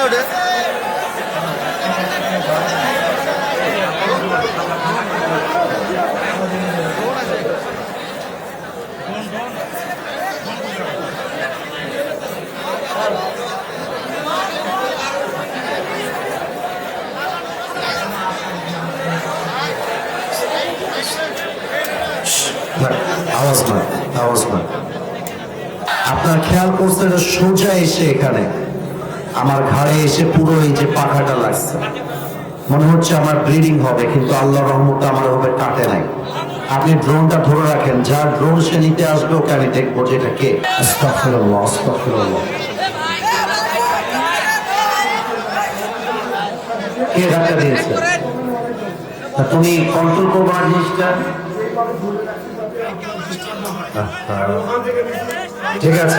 ওঠে। আওয়াজ না, আওয়াজ না। আপনার খেয়াল করছে এটা সোজা এসে এখানে আমার ঘাড়ে এসে পুরো এই যে পাখাটা লাগছে, মনে হচ্ছে আমার ব্লিডিং হবে, কিন্তু আল্লাহ রহমতে আমার হবে কাটে নাই। আপনি ড্রোনটা ধরে রাখেন, যার ড্রোন সে নিতে আসবে ওকে আমি দেখবো যে এটা কে। আস্তাগফিরুল্লাহ, আস্তাগফিরুল্লাহ। কে ধাক্কা দিয়েছে? তুমি কন্ট্রোল করবো না জিনিসটা। ঠিক আছে,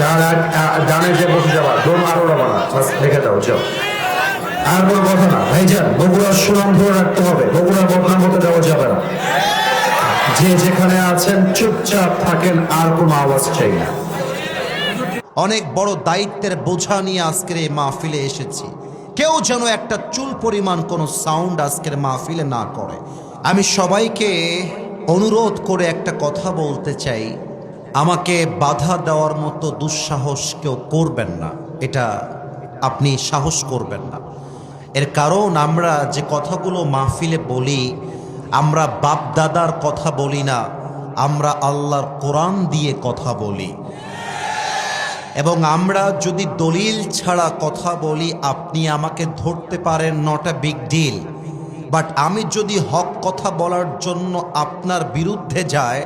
আর ডানে যে বসে যাবা, ড্রোন আরো যাবা না, রেখে দাও, যাও। আর কোনো কথা না ভাইজান, বগুড়ার সুনাম ধরে রাখতে হবে, বগুড়ার বদনাম হতে দেওয়া যাবে না। যে যেখানে আছেন চুপচাপ থাকেন, আর কোনো আওয়াজ চাই না। অনেক বড় দায়িত্বের বোঝা নিয়ে আজকের এই মাহফিলে এসেছি। কেউ যেন একটা চুল পরিমাণ কোনো সাউন্ড আজকের মাহফিলে না করে। আমি সবাইকে অনুরোধ করে একটা কথা বলতে চাই, আমাকে বাধা দেওয়ার মতো দুঃসাহস কেউ করবেন না, এটা আপনি সাহস করবেন না। এর কারণ আমরা যে কথাগুলো মাহফিলে বলি, আমরা বাপ দাদার কথা বলি না, আমরা আল্লাহর কোরআন দিয়ে কথা বলি। এবং আমরা যদি দলিল ছাড়া কথা বলি, আপনি আমাকে ধরতে পারেন, not a big deal. But আমি যদি হক কথা বলার জন্য আপনার বিরুদ্ধে যায়,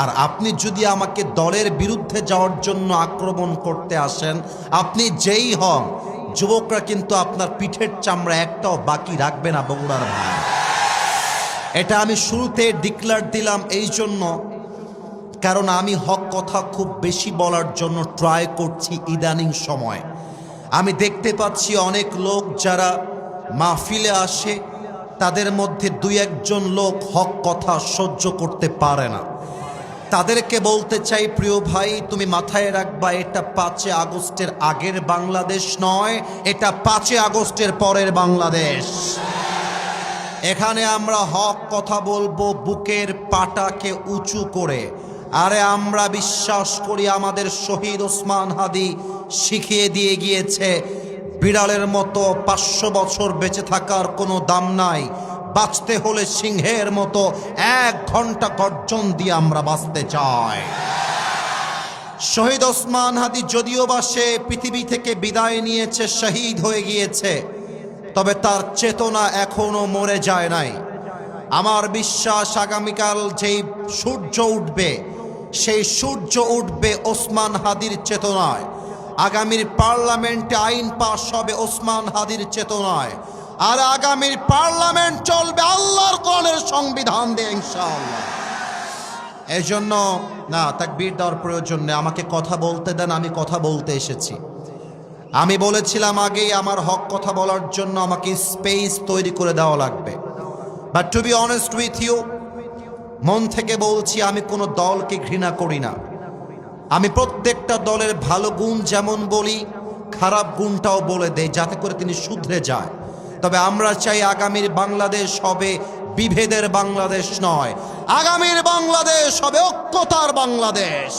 আর আপনি যদি আমাকে দলের বিরুদ্ধে যাওয়ার জন্য আক্রমণ করতে আসেন, আপনি যেই হন, যুবকরা কিন্তু আপনার পিঠের চামড়া একটাও বাকি রাখবে না বগুড়ার ভাই। এটা আমি শুরুতে ডিক্লেয়ার দিলাম এই জন্য, কারণ আমি হক কথা খুব বেশি বলার জন্য ট্রাই করছি ইদানিং সময়। আমি দেখতে পাচ্ছি অনেক লোক যারা মাহফিলে আসে, তাদের মধ্যে দুই একজন লোক হক কথা সহ্য করতে পারে না। তাদেরকে বলতে চাই, প্রিয় ভাই, তুমি মাথায় রাখবা, এটা 5 আগস্টের আগের বাংলাদেশ নয়, এটা 5 আগস্টের পরের বাংলাদেশ। এখানে আমরা হক কথা বলবো বুকের পাটাকে উঁচু করে। আরে আমরা বিশ্বাস করি, আমাদের শহীদ ওসমান হাদি শিখিয়ে দিয়ে গিয়েছে, বিড়ালের মতো 500 বছর বেঁচে থাকার কোনো দাম নাই, বাঁচতে হলে সিংহের মতো 1 ঘন্টা গর্জন দিয়ে আমরা বাঁচতে চাই। শহীদ ওসমান হাদি যদিও বা সে পৃথিবী থেকে বিদায় নিয়েছে, শহীদ হয়ে গিয়েছে, তবে তার চেতনা এখনো মরে যায় নাই। আমার বিশ্বাস আগামীকাল যেই সূর্য উঠবে, সেই সূর্য উঠবে ওসমান হাদির চেতনায়। আগামীর পার্লামেন্টে আইন পাশ হবে ওসমান হাদির চেতনায়, আর আগামীর পার্লামেন্ট চলবে আল্লাহর কোরআনের সংবিধান দিয়ে ইনশাআল্লাহ। এই জন্য না, তাকবীর দেওয়ার প্রয়োজন নেই, আমাকে কথা বলতে দেন, আমি কথা বলতে এসেছি। আমি বলেছিলাম আগেই, আমার হক কথা বলার জন্য আমাকে স্পেস তৈরি করে দেওয়া লাগবে। But to be honest with you, মন থেকে বলছি, আমি কোনো দলকে ঘৃণা করি না। আমি প্রত্যেকটা দলের ভালো গুণ যেমন বলি, খারাপ গুণটাও বলে দেই, যাতে করে তিনি শুধরে যায়। তবে আমরা চাই আগামীর বাংলাদেশ হবে বিভেদের বাংলাদেশ নয়, আগামীর বাংলাদেশ হবে ঐক্যতার বাংলাদেশ।